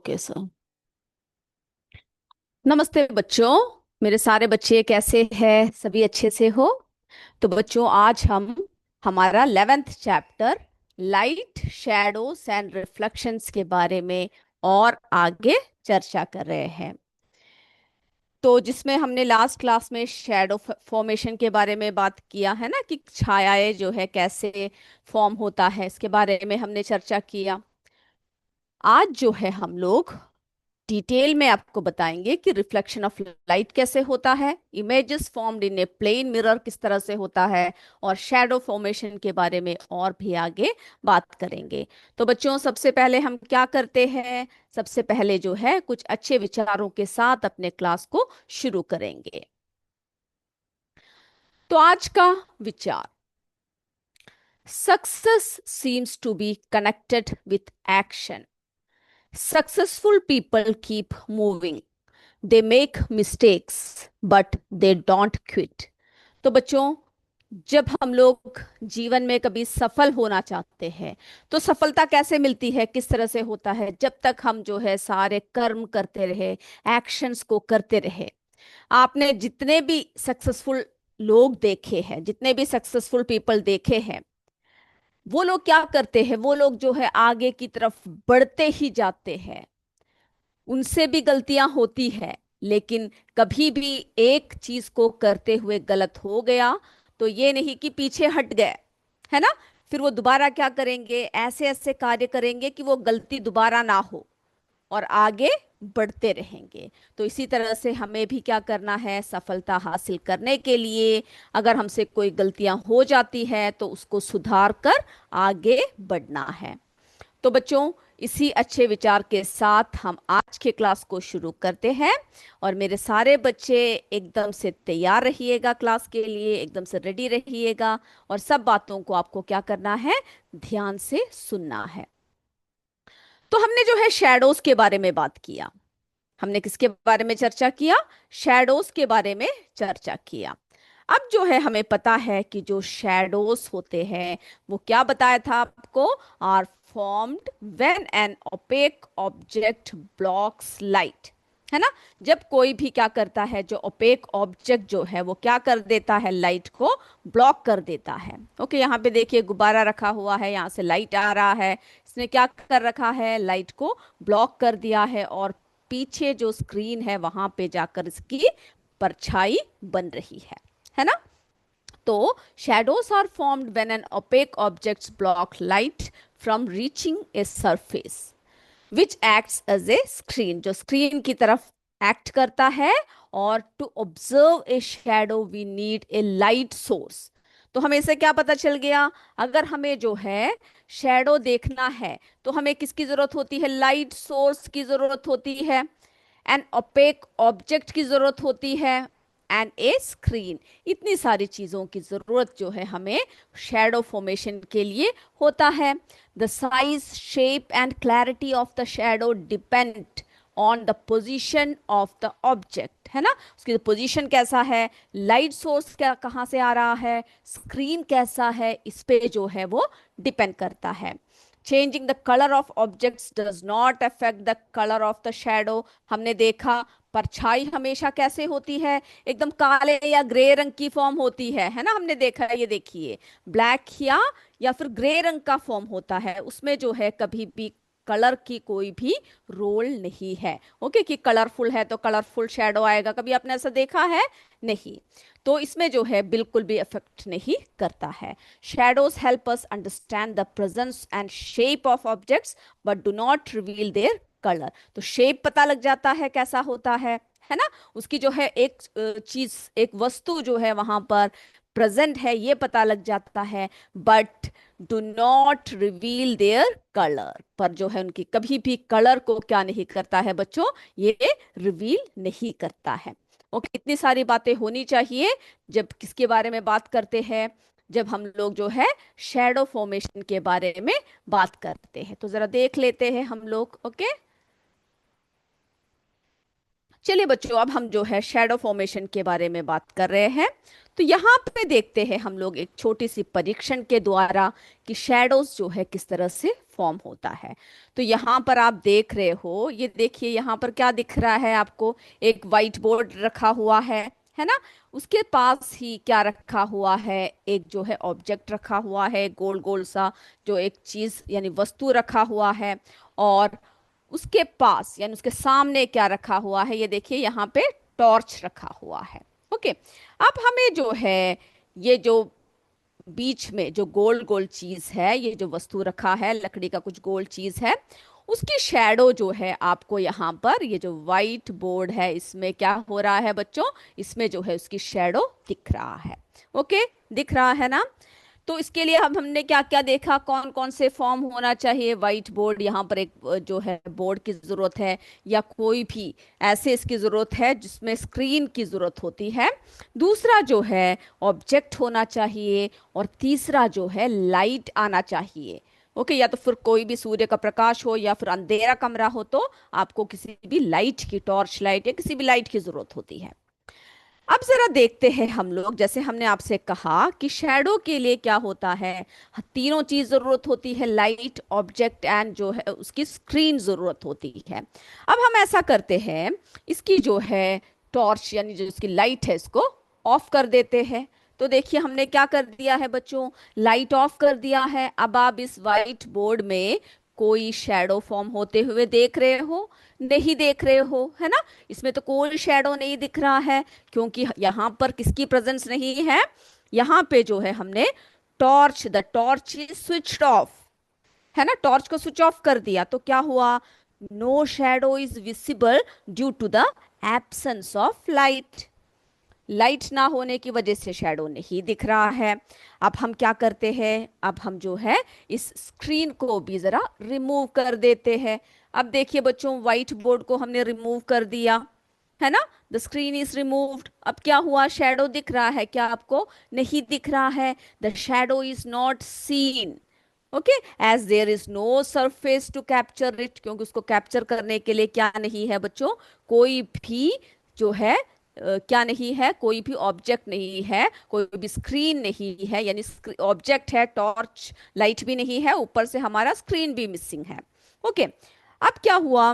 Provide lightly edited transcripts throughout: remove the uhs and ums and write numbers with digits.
Okay sir. नमस्ते बच्चों। मेरे सारे बच्चे कैसे हैं? सभी अच्छे से हो? तो बच्चों, आज हम हमारा 11th chapter light shadows and reflections के बारे में और आगे चर्चा कर रहे हैं। तो जिसमें हमने लास्ट क्लास में शैडो फॉर्मेशन के बारे में बात किया है ना, कि छायाएं जो है कैसे फॉर्म होता है, इसके बारे में हमने चर्चा किया। आज जो है हम लोग डिटेल में आपको बताएंगे कि रिफ्लेक्शन ऑफ लाइट कैसे होता है, images formed in a plane mirror किस तरह से होता है, और शैडो फॉर्मेशन के बारे में और भी आगे बात करेंगे। तो बच्चों, सबसे पहले हम क्या करते हैं? सबसे पहले जो है कुछ अच्छे विचारों के साथ अपने क्लास को शुरू करेंगे। तो आज का विचार: success seems to be connected with action. Successful people keep moving. They make mistakes, but they don't quit. तो बच्चों, जब हम लोग जीवन में कभी सफल होना चाहते हैं तो सफलता कैसे मिलती है, किस तरह से होता है? जब तक हम जो है सारे कर्म करते रहे, एक्शंस को करते रहे। आपने जितने भी सक्सेसफुल लोग देखे हैं, जितने भी सक्सेसफुल पीपल देखे हैं, वो लोग क्या करते हैं? वो लोग जो है आगे की तरफ बढ़ते ही जाते हैं। उनसे भी गलतियां होती है, लेकिन कभी भी एक चीज को करते हुए गलत हो गया तो ये नहीं कि पीछे हट गए, है ना। फिर वो दोबारा क्या करेंगे? ऐसे ऐसे कार्य करेंगे कि वो गलती दोबारा ना हो और आगे बढ़ते रहेंगे। तो इसी तरह से हमें भी क्या करना है? सफलता हासिल करने के लिए अगर हमसे कोई गलतियां हो जाती है तो उसको सुधार कर आगे बढ़ना है। तो बच्चों, इसी अच्छे विचार के साथ हम आज के क्लास को शुरू करते हैं। और मेरे सारे बच्चे एकदम से तैयार रहिएगा, क्लास के लिए एकदम से रेडी रहिएगा। और सब बातों को आपको क्या करना है? ध्यान से सुनना है। तो हमने जो है शैडोज के बारे में बात किया। हमने किसके बारे में चर्चा किया? शैडोज के बारे में चर्चा किया। अब जो है हमें पता है कि जो शैडोज होते हैं वो क्या बताया था आपको? Are formed when an opaque object blocks light, है ना। जब कोई भी क्या करता है, जो ओपेक ऑब्जेक्ट जो है वो क्या कर देता है? लाइट को ब्लॉक कर देता है। ओके, यहाँ पे देखिए गुब्बारा रखा हुआ है, यहाँ से लाइट आ रहा है। इसने क्या कर रखा है? लाइट को ब्लॉक कर दिया है, और पीछे जो स्क्रीन है वहां पे जाकर इसकी परछाई बन रही है ना। तो shadows are formed when an opaque objects block light from reaching a surface which acts as a screen, जो स्क्रीन की तरफ एक्ट करता है। और to observe a shadow we need a light source. तो हमें इससे क्या पता चल गया? अगर हमें जो है शैडो देखना है तो हमें किसकी जरूरत होती है? लाइट सोर्स की जरूरत होती है। एन ओपेक ऑब्जेक्ट की जरूरत होती है, एंड ए स्क्रीन। इतनी सारी चीजों की जरूरत जो है हमें शैडो फॉर्मेशन के लिए होता है। The size, shape and clarity of the shadow depend on the position of the object, है ना। उसकी पोजीशन कैसा है, लाइट सोर्स क्या कहाँ से आ रहा है, स्क्रीन कैसा है, इस पे जो है वो डिपेंड करता है। Changing the colour of objects does not affect the colour of the shadow. हमने देखा परछाई हमेशा कैसे होती है? एकदम काले या ग्रे रंग की फॉर्म होती है ना। हमने देखा है, ये देखिए, ब्लैक या फिर ग्रे रंग का फॉर्म होता है। उसमें जो है कभी भी कलर की कोई भी रोल नहीं है। ओके, कि कलरफुल है तो कलरफुल शेडो आएगा, कभी आपने ऐसा देखा है? नहीं। तो इसमें जो है बिल्कुल भी इफेक्ट नहीं करता है। Shadows help us understand the presence and shape of objects but do not reveal their colour. तो शेप पता लग जाता है कैसा होता है ना। उसकी जो है एक चीज, एक वस्तु जो है वहां पर प्रेजेंट है, ये पता लग जाता है। But do not reveal their colour, पर जो है उनकी कभी भी कलर को क्या नहीं करता है बच्चों? ये रिवील नहीं करता है। ओके, इतनी सारी बातें होनी चाहिए जब किसके बारे में बात करते हैं? जब हम लोग जो है शैडो फॉर्मेशन के बारे में बात करते हैं। तो जरा देख लेते हैं हम लोग। ओके, चलिए बच्चों, अब हम जो है शैडो फॉर्मेशन के बारे में बात कर रहे हैं। तो यहाँ पे देखते हैं हम लोग एक छोटी सी परीक्षण के द्वारा कि शैडोज जो है किस तरह से फॉर्म होता है। तो यहाँ पर आप देख रहे हो, ये देखिए यहाँ पर क्या दिख रहा है आपको। एक वाइट बोर्ड रखा हुआ है ना। उसके पास ही क्या रखा हुआ है, एक जो है ऑब्जेक्ट रखा हुआ है, गोल गोल सा जो एक चीज यानी वस्तु रखा हुआ है। और उसके पास यानी उसके सामने क्या रखा हुआ है, ये देखिए यहाँ पे टॉर्च रखा हुआ है। ओके, अब हमें जो है ये जो बीच में जो गोल गोल चीज है, ये जो वस्तु रखा है लकड़ी का कुछ गोल चीज है, उसकी शैडो जो है आपको यहाँ पर ये जो वाइट बोर्ड है इसमें क्या हो रहा है बच्चों, इसमें जो है उसकी शैडो दिख रहा है। ओके, दिख रहा है ना। तो इसके लिए हम हमने क्या क्या देखा, कौन कौन से फॉर्म होना चाहिए। वाइट बोर्ड, यहाँ पर एक जो है बोर्ड की जरूरत है, या कोई भी ऐसे इसकी जरूरत है जिसमें स्क्रीन की जरूरत होती है। दूसरा जो है ऑब्जेक्ट होना चाहिए, और तीसरा जो है लाइट आना चाहिए। ओके, या तो फिर कोई भी सूर्य का प्रकाश हो, या फिर अंधेरा कमरा हो, तो आपको किसी भी लाइट की, टॉर्च लाइट या किसी भी लाइट की जरूरत होती है। अब जरा देखते हैं हम लोग, जैसे हमने आपसे कहा कि शैडो के लिए क्या होता है, तीनों चीज जरूरत होती है, लाइट, ऑब्जेक्ट एंड जो है उसकी स्क्रीन जरूरत होती है। अब हम ऐसा करते हैं, इसकी जो है टॉर्च यानी जो इसकी लाइट है इसको ऑफ कर देते हैं। तो देखिए हमने क्या कर दिया है बच्चों, लाइट ऑफ कर दिया है। अब आप इस वाइट बोर्ड में कोई शैडो फॉर्म होते हुए देख रहे हो, नहीं देख रहे हो, है ना। इसमें तो कोई शैडो नहीं दिख रहा है, क्योंकि यहाँ पर किसकी प्रेजेंस नहीं है। यहाँ पे जो है हमने torch, the torch is switched off, है ना, टॉर्च को स्विच ऑफ कर दिया। तो क्या हुआ, no shadow is visible due to the absence of light. Light ना होने की वजह से शैडो नहीं दिख रहा है। अब हम क्या करते हैं, अब हम जो है इस स्क्रीन को भी जरा रिमूव कर देते हैं। अब देखिए बच्चों, व्हाइट बोर्ड को हमने रिमूव कर दिया, है ना। The screen is removed. अब क्या हुआ, शैडो दिख रहा है क्या आपको, नहीं दिख रहा है। The shadow is not seen. Okay, as there is no surface to capture it, क्योंकि उसको कैप्चर करने के लिए क्या नहीं है बच्चों, कोई भी जो है क्या नहीं है, कोई भी ऑब्जेक्ट नहीं है, कोई भी स्क्रीन नहीं है। यानी ऑब्जेक्ट है टॉर्च, लाइट भी नहीं है, ऊपर से हमारा स्क्रीन भी मिसिंग है। ओके, अब क्या हुआ,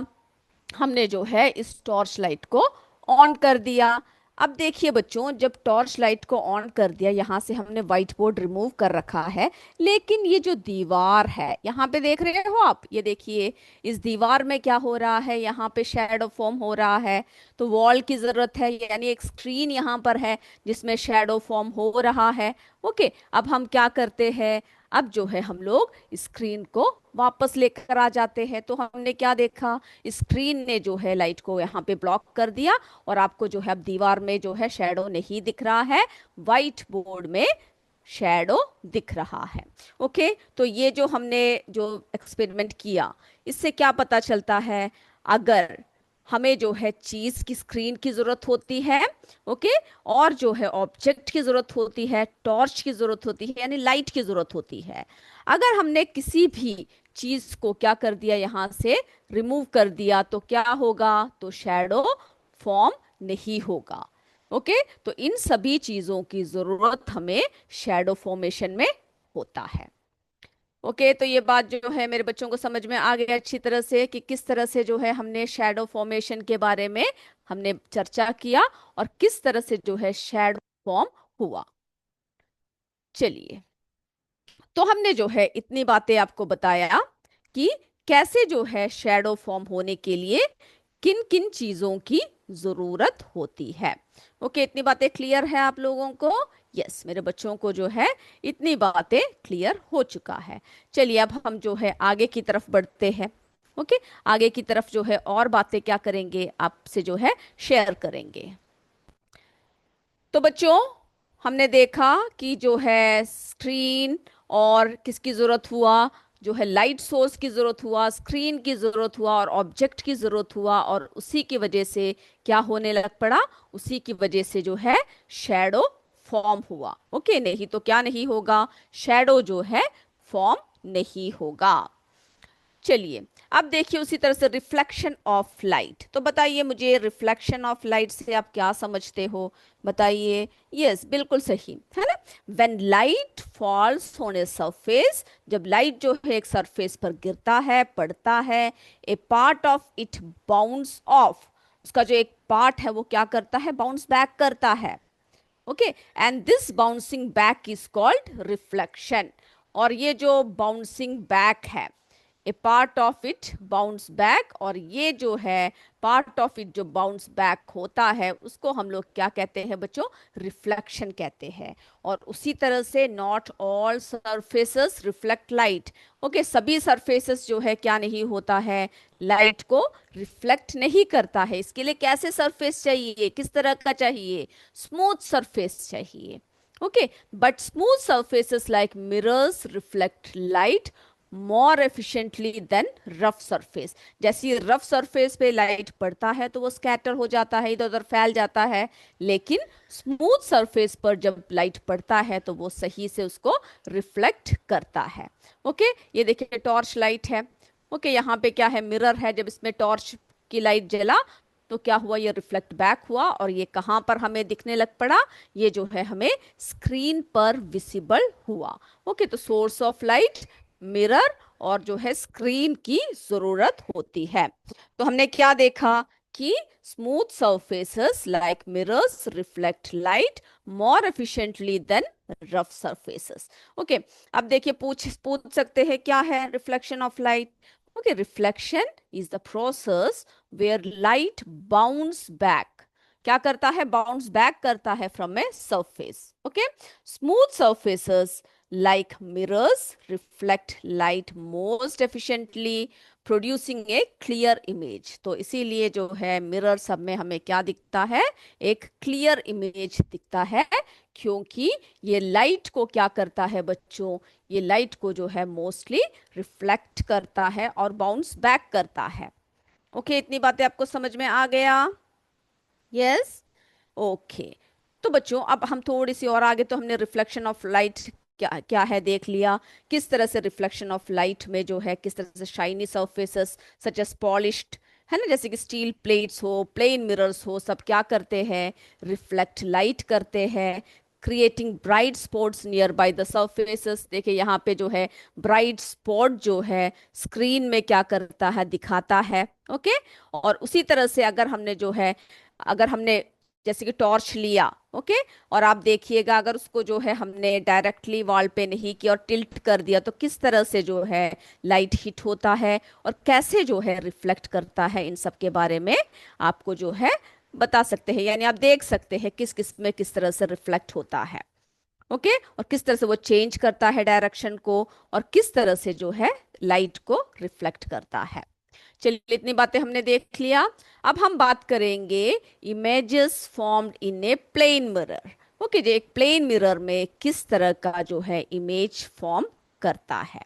हमने जो है इस टॉर्च लाइट को ऑन कर दिया। अब देखिए बच्चों, जब टॉर्च लाइट को ऑन कर दिया, यहाँ से हमने व्हाइट बोर्ड रिमूव कर रखा है, लेकिन ये जो दीवार है यहाँ पे देख रहे हो आप, ये देखिए इस दीवार में क्या हो रहा है, यहाँ पे शैडो फॉर्म हो रहा है। तो वॉल की जरूरत है, यानी एक स्क्रीन यहाँ पर है जिसमें शैडो फॉर्म हो रहा है। ओके, अब हम क्या करते हैं, अब जो है हम लोग स्क्रीन को वापस लेकर आ जाते हैं। तो हमने क्या देखा, स्क्रीन ने जो है लाइट को यहाँ पे ब्लॉक कर दिया, और आपको जो है अब दीवार में जो है शैडो नहीं दिख रहा है, वाइट बोर्ड में शैडो दिख रहा है। ओके, तो ये जो हमने जो एक्सपेरिमेंट किया, इससे क्या पता चलता है, अगर हमें जो है चीज की, स्क्रीन की जरूरत होती है, ओके, और जो है ऑब्जेक्ट की जरूरत होती है, टॉर्च की जरूरत होती है, यानी लाइट की जरूरत होती है। अगर हमने किसी भी चीज को क्या कर दिया, यहां से रिमूव कर दिया, तो क्या होगा, तो शैडो फॉर्म नहीं होगा। ओके, तो इन सभी चीजों की जरूरत हमें शैडो फॉर्मेशन में होता है। ओके, तो ये बात जो है मेरे बच्चों को समझ में आ गई अच्छी तरह से, कि किस तरह से जो है हमने शैडो फॉर्मेशन के बारे में हमने चर्चा किया, और किस तरह से जो है शैडो फॉर्म हुआ। चलिए, तो हमने जो है इतनी बातें आपको बताया कि कैसे जो है शैडो फॉर्म होने के लिए किन किन चीजों की जरूरत होती है। ओके, इतनी बातें क्लियर है आप लोगों को। यस, मेरे बच्चों को जो है इतनी बातें क्लियर हो चुका है। चलिए, अब हम जो है आगे की तरफ बढ़ते हैं। ओके, आगे की तरफ जो है और बातें क्या करेंगे, आपसे जो है शेयर करेंगे। तो बच्चों, हमने देखा कि जो है स्क्रीन और किसकी जरूरत हुआ, जो है लाइट सोर्स की जरूरत हुआ, स्क्रीन की जरूरत हुआ, और ऑब्जेक्ट की जरूरत हुआ, और उसी की वजह से क्या होने लग पड़ा, उसी की वजह से जो है शैडो फॉर्म हुआ। ओके, नहीं तो क्या नहीं होगा, शैडो जो है फॉर्म नहीं होगा। चलिए, अब देखिए उसी तरह से रिफ्लेक्शन ऑफ लाइट। तो बताइए मुझे, रिफ्लेक्शन ऑफ लाइट से आप क्या समझते हो? बताइए। यस, बिल्कुल सही है ना। When light falls on a surface, जब लाइट जो है एक सरफेस पर गिरता है, पड़ता है, a part of it bounce off, उसका जो एक पार्ट है वो क्या करता है? बाउंस बैक करता है। Okay, and this bouncing back is called reflection. और ये जो बाउंसिंग बैक है, a part of it bounce back, और ये जो है पार्ट ऑफ इट जो बाउंस बैक होता है उसको हम लोग क्या कहते हैं बच्चों? रिफ्लेक्शन कहते हैं। और उसी तरह से not all surfaces reflect light. Okay, सभी सरफेसेस जो है क्या नहीं होता है? लाइट को रिफ्लेक्ट नहीं करता है। इसके लिए कैसे सरफेस चाहिए? किस तरह का चाहिए? स्मूथ सरफेस चाहिए। Okay, but smooth surfaces like mirrors reflect light more efficiently than rough surface। जैसे ही रफ सरफेस पे लाइट पड़ता है तो वो स्कैटर हो जाता है, इधर उधर फैल जाता है, लेकिन स्मूथ सरफेस पर जब लाइट पड़ता है तो वो सही से उसको रिफ्लेक्ट करता है। ओके, ये देखिए टॉर्च लाइट है। ओके, यहाँ पे क्या है? मिरर है। जब इसमें टॉर्च की लाइट जला तो क्या हुआ? ये रिफ्लेक्ट बैक हुआ, और ये कहाँ पर हमें दिखने लग पड़ा? ये जो है हमें स्क्रीन पर विजिबल हुआ। ओके, तो सोर्स ऑफ लाइट मिरर और जो है स्क्रीन की जरूरत होती है। तो हमने क्या देखा कि smooth surfaces like mirrors reflect light more efficiently than rough surfaces। Okay, अब देखिए पूछ सकते हैं क्या है reflection of light? Okay, reflection is the process where light bounce back. क्या करता है? बाउंस बैक करता है from a surface. Okay, smooth surfaces like mirrors reflect light most efficiently, producing a clear image. तो इसीलिए जो है मिरर सब में हमें क्या दिखता है? एक क्लियर इमेज दिखता है, क्योंकि ये लाइट को क्या करता है बच्चों? ये लाइट को जो है मोस्टली रिफ्लेक्ट करता है और बाउंस बैक करता है। ओके, इतनी बातें आपको समझ में आ गया? Yes, okay. तो बच्चों अब हम थोड़ी सी और आगे, तो हमने रिफ्लेक्शन ऑफ लाइट क्या क्या है देख लिया। किस तरह से रिफ्लेक्शन ऑफ लाइट में जो है किस तरह से shiny surfaces such as polished, है ना, जैसे कि स्टील प्लेट्स हो, प्लेन मिरर्स हो, सब क्या करते हैं? रिफ्लेक्ट लाइट करते हैं, creating bright spots near by the surfaces. देखिए यहाँ पे जो है ब्राइट स्पॉट जो है स्क्रीन में क्या करता है? दिखाता है। ओके, और उसी तरह से अगर हमने जैसे कि टॉर्च लिया, ओके, और आप देखिएगा अगर उसको जो है हमने डायरेक्टली वॉल पे नहीं किया और टिल्ट कर दिया तो किस तरह से जो है लाइट हिट होता है और कैसे जो है रिफ्लेक्ट करता है, इन सब के बारे में आपको जो है बता सकते हैं। यानी आप देख सकते हैं किस किस में किस तरह से रिफ्लेक्ट होता है। ओके, और किस तरह से वो चेंज करता है डायरेक्शन को, और किस तरह से जो है लाइट को रिफ्लेक्ट करता है। चलिए, इतनी बातें हमने देख लिया। अब हम बात करेंगे images formed in a plane mirror. Okay, जो एक प्लेन मिरर में किस तरह का जो है इमेज फॉर्म करता है,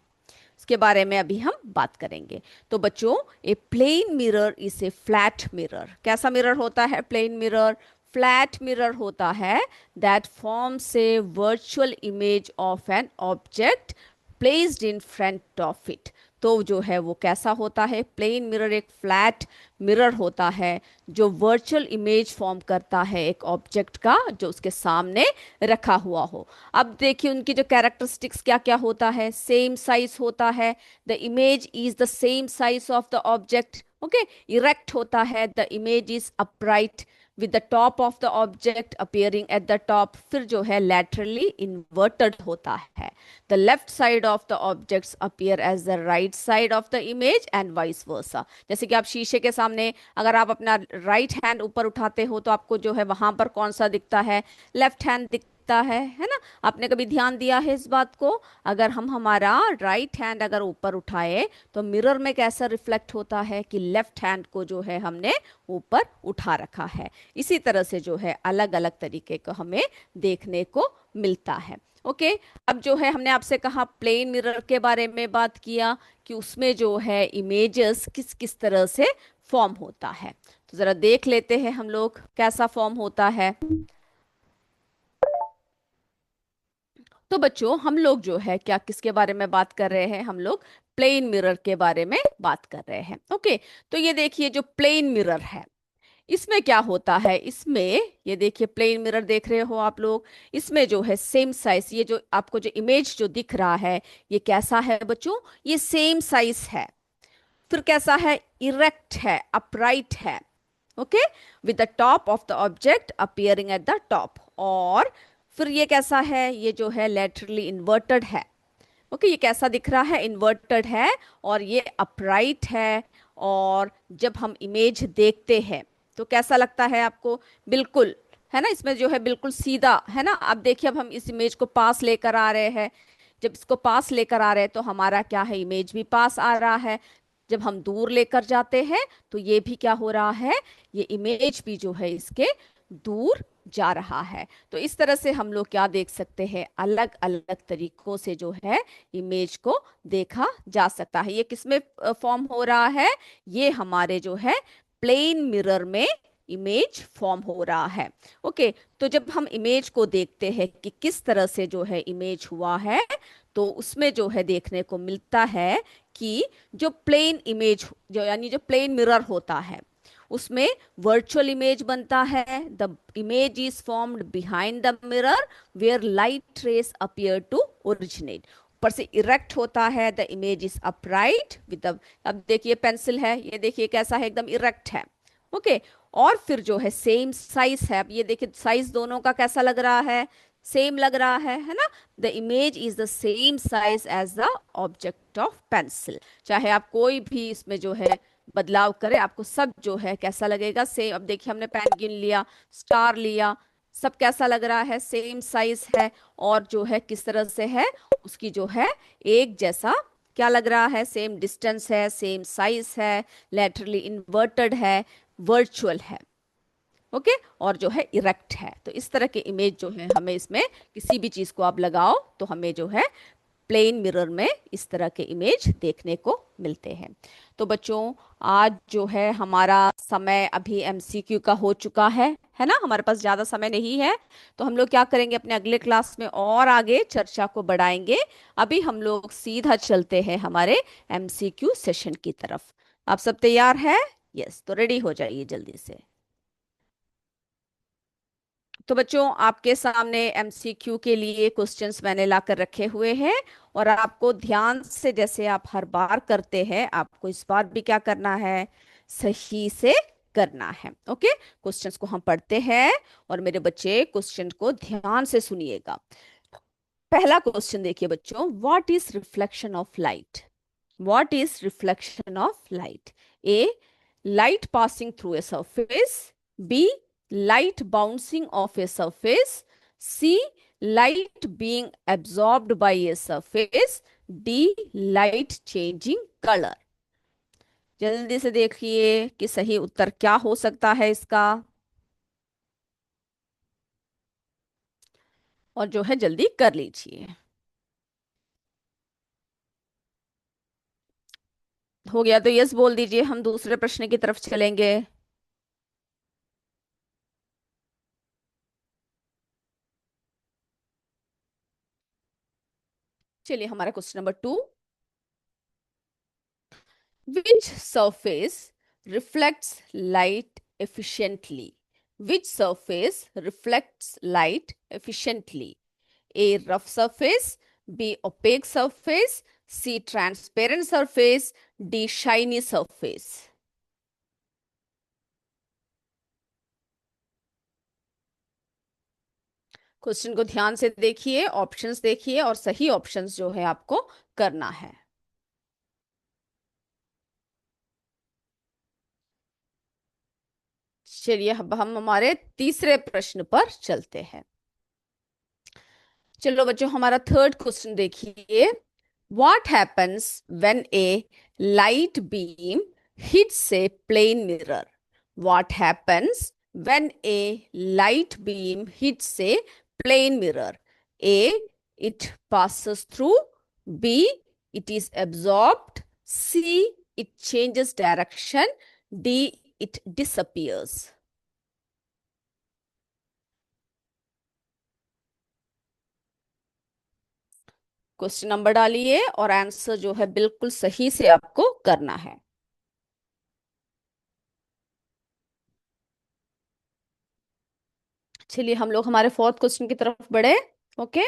इसके बारे में अभी हम बात करेंगे। तो बच्चों, a plane mirror is a flat mirror. कैसा मिरर होता है प्लेन मिरर? फ्लैट मिरर होता है that forms a virtual image of an object placed in front of it. तो जो है वो कैसा होता है? प्लेन मिरर एक फ्लैट मिरर होता है जो वर्चुअल इमेज फॉर्म करता है एक ऑब्जेक्ट का जो उसके सामने रखा हुआ हो। अब देखिए उनकी जो कैरेक्टरिस्टिक्स क्या क्या होता है। सेम साइज होता है, the image is the same size of the object. Okay, erect होता है, the image is upright with the top of the object appearing at the top। फिर जो है laterally inverted होता है। The left side of the objects appear as the right side of the image and vice versa। जैसे कि आप शीशे के सामने अगर आप अपना राइट हैंड ऊपर उठाते हो तो आपको जो है वहां पर कौन सा दिखता है? लेफ्ट हैंड दिखता है ना। आपने कभी ध्यान दिया है इस बात को? अगर हम हमारा राइट हैंड अगर ऊपर उठाए तो मिरर में कैसा रिफ्लेक्ट होता है कि लेफ्ट हैंड को जो है हमने ऊपर उठा रखा है। इसी तरह से जो है अलग अलग तरीके को हमें देखने को मिलता है। ओके, अब जो है हमने आपसे कहा प्लेन मिरर के बारे में बात किया कि उसमें जो है इमेजेस किस किस तरह से फॉर्म होता है। तो जरा देख लेते हैं हम लोग कैसा फॉर्म होता है। तो बच्चों हम लोग जो है क्या किसके बारे में बात कर रहे हैं? हम लोग प्लेन मिरर के बारे में बात कर रहे हैं। ओके, तो ये देखिए जो प्लेन मिरर है, इसमें क्या होता है, इसमें ये देखिए प्लेन मिरर देख रहे हो आप लोग, इसमें जो है सेम साइज, ये जो आपको जो इमेज जो दिख रहा है, ये कैसा है बच्चों, ये सेम साइज है। फिर कैसा है, इरेक्ट है, अपराइट है। Okay, with the top of the object appearing at the top. और फिर ये कैसा है, ये जो है लेटरली इन्वर्टेड है। ओके, ये कैसा दिख रहा है, इन्वर्टेड है, और ये अपराइट है। और जब हम इमेज देखते हैं तो कैसा लगता है आपको, बिल्कुल, है ना, इसमें जो है बिल्कुल सीधा है ना। अब देखिए, अब हम इस इमेज को पास लेकर आ रहे हैं, जब इसको पास लेकर आ रहे हैं तो हमारा क्या है, इमेज भी पास आ रहा है। जब हम दूर लेकर जाते हैं तो ये भी क्या हो रहा है, ये इमेज भी जो है इसके दूर जा रहा है। तो इस तरह से हम लोग क्या देख सकते हैं, अलग अलग तरीकों से जो है इमेज को देखा जा सकता है। ये किसमें फॉर्म हो रहा है, ये हमारे जो है प्लेन मिरर में इमेज फॉर्म हो रहा है। ओके, तो जब हम इमेज को देखते हैं कि किस तरह से जो है इमेज हुआ है, तो उसमें जो है देखने को मिलता है कि जो प्लेन इमेज, जो यानी जो प्लेन मिरर होता है, उसमें वर्चुअल इमेज बनता है। The image is formed behind the mirror where light rays appear to originate. ऊपर से इरेक्ट होता है, the image is upright with the, अब देखिए पेंसिल है, ये देखिए कैसा है, एकदम इरेक्ट है। ओके, और फिर जो है सेम साइज है, अब ये देखिए साइज दोनों का कैसा लग रहा है, सेम लग रहा है ना। The image is the same size as the object of pencil. चाहे आप कोई भी इसमें जो है बदलाव करें, आपको सब जो है कैसा लगेगा, सेम। अब देखिए हमने पेन गिन लिया, स्टार लिया, सब कैसा लग रहा है, सेम साइज है। और जो है किस तरह से है, उसकी जो है एक जैसा क्या लग रहा है, सेम डिस्टेंस है, सेम साइज है, लेटरली इन्वर्टेड है, वर्चुअल है। ओके, और जो है इरेक्ट है। तो इस तरह के इमेज जो है हमें इसमें किसी भी चीज को आप लगाओ तो हमें जो है प्लेन मिरर में इस तरह के इमेज देखने को मिलते हैं। तो बच्चों, आज जो है हमारा समय अभी एमसीक्यू का हो चुका है ना, हमारे पास ज़्यादा समय नहीं है। तो हम लोग क्या करेंगे, अपने अगले क्लास में और आगे चर्चा को बढ़ाएंगे। अभी हम लोग सीधा चलते हैं हमारे एमसीक्यू सेशन की तरफ। आप सब तैयार है? यस, तो रेडी हो जाइए जल्दी से। तो बच्चों, आपके सामने एमसीक्यू के लिए क्वेश्चंस मैंने ला कर रखे हुए हैं, और आपको ध्यान से, जैसे आप हर बार करते हैं, आपको इस बार भी क्या करना है, सही से करना है। ओके, क्वेश्चंस को हम पढ़ते हैं, और मेरे बच्चे क्वेश्चन को ध्यान से सुनिएगा। पहला क्वेश्चन देखिए बच्चों, what is reflection of light? What is reflection of light? A, light passing through a surface. B, light bouncing off a surface. C, light being absorbed by a surface. D, light changing color. जल्दी से देखिए कि सही उत्तर क्या हो सकता है इसका, और जो है जल्दी कर लीजिए। हो गया तो यस बोल दीजिए, हम दूसरे प्रश्न की तरफ चलेंगे। चलिए, हमारा question number 2, which surface reflects light efficiently? Which surface reflects light efficiently? A, rough surface. B, opaque surface. C, transparent surface. D, shiny surface. Question को ध्यान से देखिए, ऑप्शंस देखिए, और सही ऑप्शंस जो है आपको करना है। चलिए, अब हम हमारे तीसरे प्रश्न पर चलते हैं। चलो बच्चों, हमारा थर्ड क्वेश्चन देखिए। What happens when a light beam hits a plane mirror? What happens when a light beam hits a plane mirror? A, it passes through. B, it is absorbed. C, it changes direction. D, it disappears. Question number डालिए और answer जो है बिल्कुल सही से आपको करना है। चलिए हम लोग हमारे फोर्थ क्वेश्चन की तरफ बढ़े। Okay.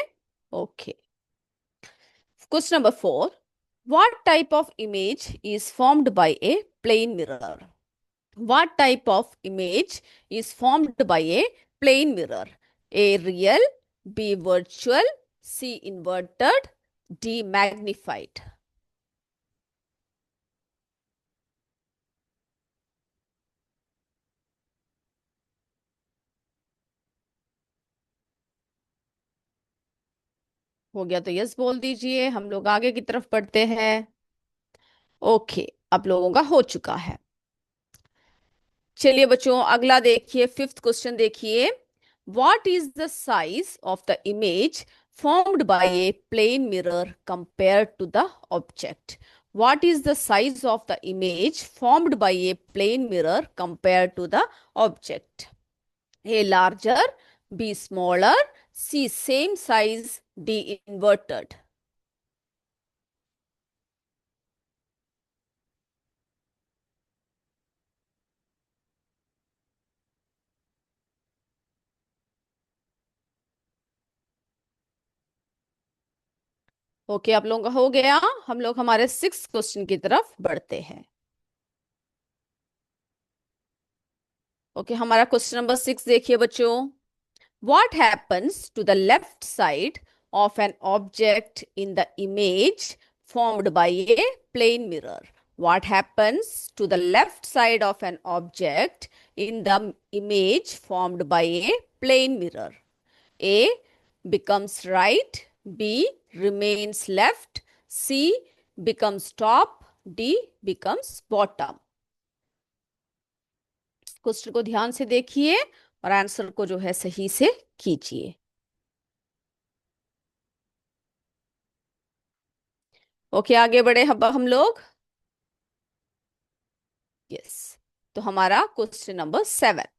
Okay. Question number four, what type of image is formed by a plane mirror? What type of image is formed by a plane mirror? A real, B virtual, C inverted, D magnified. हो गया तो yes बोल दीजिए, हम लोग आगे की तरफ बढ़ते हैं। ओके, आप लोगों का हो चुका है। चलिए बच्चों अगला देखिए, फिफ्थ क्वेश्चन देखिए। What is the size of the image formed by a plane mirror compared to the object? What is the size of the image formed by a plane mirror compared to the object? A larger, B smaller, C same size, D inverted. Okay, आप लोगों का हो गया। हम लोग हमारे six question की तरफ बढ़ते हैं। ओके, हमारा क्वेश्चन नंबर सिक्स देखिए बच्चों। What happens to the left side of an object in the image formed by a plane mirror? What happens to the left side of an object in the image formed by a plane mirror? A becomes right, B remains left, C becomes top, D becomes bottom. Question को ध्यान से देखिए और answer को जो है सही से कीजिए। ओके, आगे बढ़े हम लोग। यस, तो हमारा क्वेश्चन नंबर सेवन।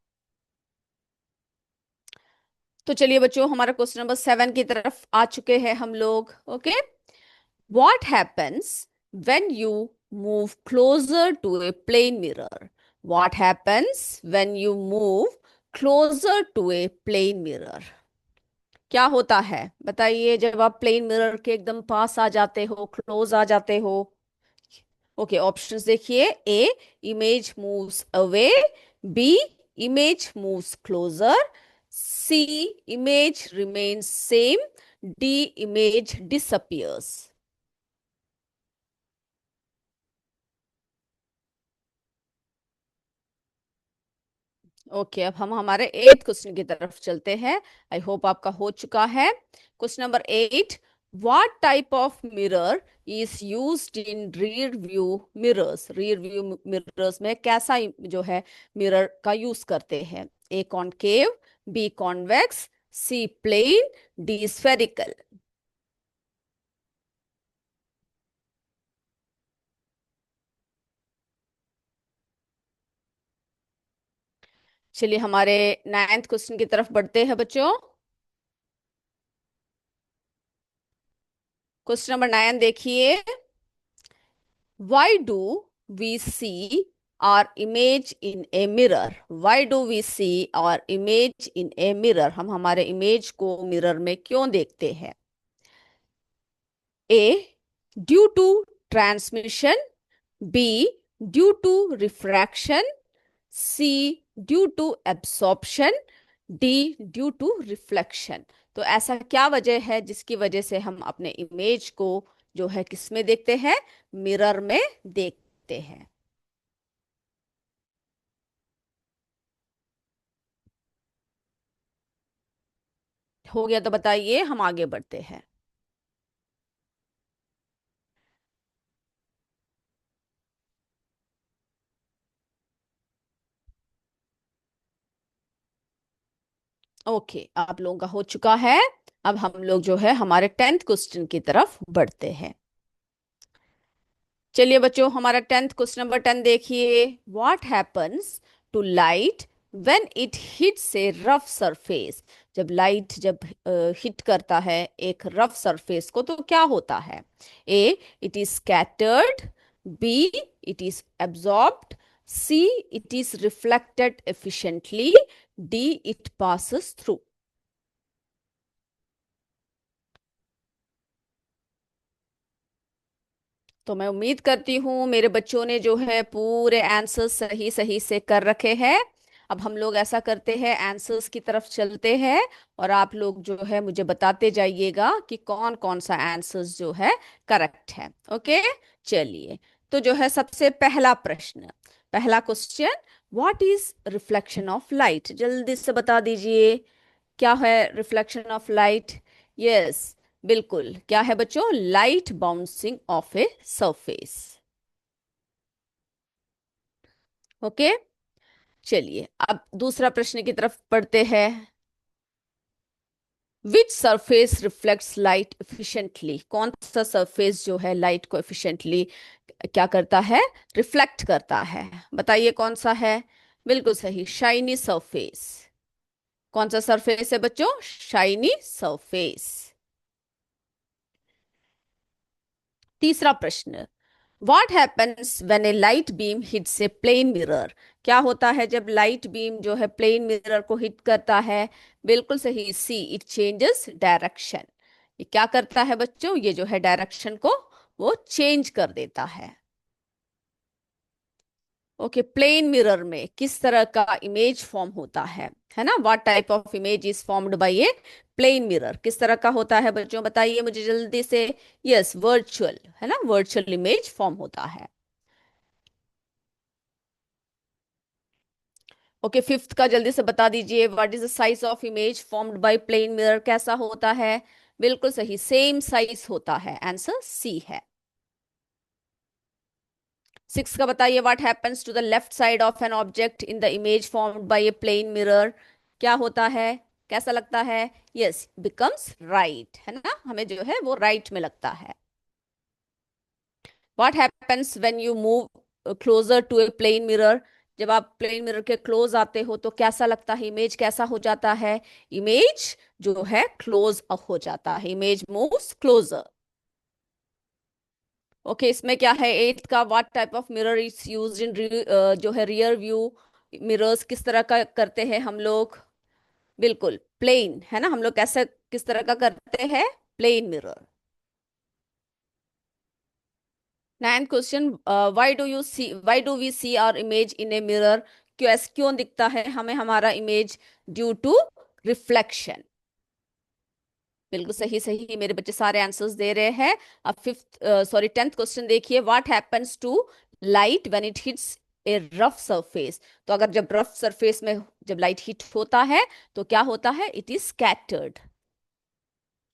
तो चलिए बच्चों हमारा क्वेश्चन नंबर सेवन की तरफ आ चुके हैं हम लोग। Okay. What happens when you move closer to a plane mirror? What happens when you move closer to a plane mirror? क्या होता है बताइए जब आप प्लेन मिरर के एकदम पास आ जाते हो, क्लोज आ जाते हो। ओके, ऑप्शंस देखिए। A image moves away, B image moves closer, C image remains same, D image disappears. Okay, अब हम हमारे एट क्वेश्चन की तरफ चलते हैं। आई होप आपका हो चुका है। Question number eight, what type of mirror is used in rear view mirrors? Rear view mirrors में कैसा जो है मिरर का यूज करते हैं? A concave, B convex, C plane, D spherical. चलिए हमारे नाइन्थ क्वेश्चन की तरफ बढ़ते हैं बच्चों। क्वेश्चन नंबर नाइन देखिए। Why do we see our image in a mirror? Why do we see our image in a mirror? हम हमारे इमेज को मिरर में क्यों देखते हैं? A, due to transmission, B, due to refraction, C, due to absorption, D, due to reflection. तो ऐसा क्या वजह है जिसकी वजह से हम अपने इमेज को जो है किस में देखते हैं? मिरर में देखते हैं। हो गया तो बताइए, हम आगे बढ़ते हैं। ओके, आप लोगों का हो चुका है। अब हम लोग जो है हमारे टेंथ क्वेश्चन की तरफ बढ़ते हैं। चलिए बच्चों हमारा टेंथ क्वेश्चन नंबर टेन देखिए। What happens to light when it hits a rough surface, जब हिट करता है एक रफ सरफेस को तो क्या होता है? A, it is scattered, B, it is absorbed, C, it is reflected efficiently, D, it passes through. तो मैं उम्मीद करती हूँ मेरे बच्चों ने जो है पूरे आंसर्स सही सही से कर रखे हैं। अब हम लोग ऐसा करते हैं, आंसर्स की तरफ चलते हैं और आप लोग जो है मुझे बताते जाइएगा कि कौन कौन सा आंसर्स जो है करेक्ट है। ओके, चलिए। तो जो है सबसे पहला प्रश्न, पहला question, what is reflection of light? जल्दी से बता दीजिए, क्या है रिफ्लेक्शन ऑफ लाइट? यस, बिल्कुल, क्या है बच्चों? लाइट बाउंसिंग ऑफ ए सरफेस। ओके, चलिए अब दूसरा प्रश्न की तरफ पढ़ते हैं। विच सरफेस रिफ्लेक्ट्स लाइट एफिशिएंटली? कौन सा सरफेस जो है लाइट को एफिशिएंटली क्या करता है? रिफ्लेक्ट करता है। बताइए कौन सा है? बिल्कुल सही, शाइनी सरफेस। कौन सा सरफेस है बच्चों? Shiny surface. तीसरा प्रश्न, What happens when a light beam hits a plane mirror? क्या होता है जब लाइट बीम जो है प्लेन मिरर को हिट करता है? बिल्कुल सही, सी, इट चेंजेस डायरेक्शन। ये क्या करता है बच्चों? ये जो है डायरेक्शन को वो चेंज कर देता है। ओके, प्लेन मिरर में किस तरह का इमेज फॉर्म होता है ना? What type of image is formed by a plane mirror? किस तरह का होता है बच्चों, बताइए मुझे जल्दी से। यस, वर्चुअल, है ना, वर्चुअल इमेज फॉर्म होता है। ओके, फिफ्थ का जल्दी से बता दीजिए, what is the size of image formed by plane mirror? कैसा होता है? बिल्कुल सही, सेम साइज होता है, आंसर सी है। सिक्स का बताइए, what happens to the left side of an object in the image formed by a plane mirror? क्या होता है? कैसा लगता है? यस, बिकम्स राइट, है ना, हमें जो है वो राइट में लगता है। What happens when you move closer to a plane mirror? जब आप प्लेन मिरर के क्लोज आते हो तो कैसा लगता है? इमेज कैसा हो जाता है? इमेज जो है क्लोज अप हो जाता है, इमेज मूव्स क्लोजर। ओके, इसमें क्या है एट्थ का, what type of mirror is used इन जो है रियर व्यू मिरर्स? किस तरह का करते हैं हम लोग? बिल्कुल प्लेन, है ना, हम लोग कैसे किस तरह का करते हैं? Plane mirror. Ninth question, why do we see our image in a mirror? क्यों दिखता है हमें हमारा इमेज? Due to reflection. बिल्कुल सही सही, मेरे बच्चे सारे आंसर्स दे रहे हैं। अब फिफ्थ सॉरी टेंथ क्वेश्चन देखिए, what happens to light when it hits a rough surface? तो अगर जब रफ सरफेस में जब लाइट हिट होता है तो क्या होता है? It is scattered.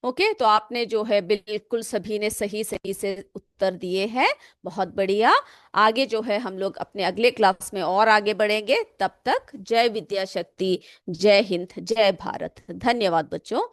ओके, तो आपने जो है बिल्कुल सभी ने सही सही से उत्तर दिए हैं, बहुत बढ़िया। आगे जो है हम लोग अपने अगले क्लास में और आगे बढ़ेंगे। तब तक जय विद्या शक्ति, जय हिंद, जय भारत। धन्यवाद बच्चों।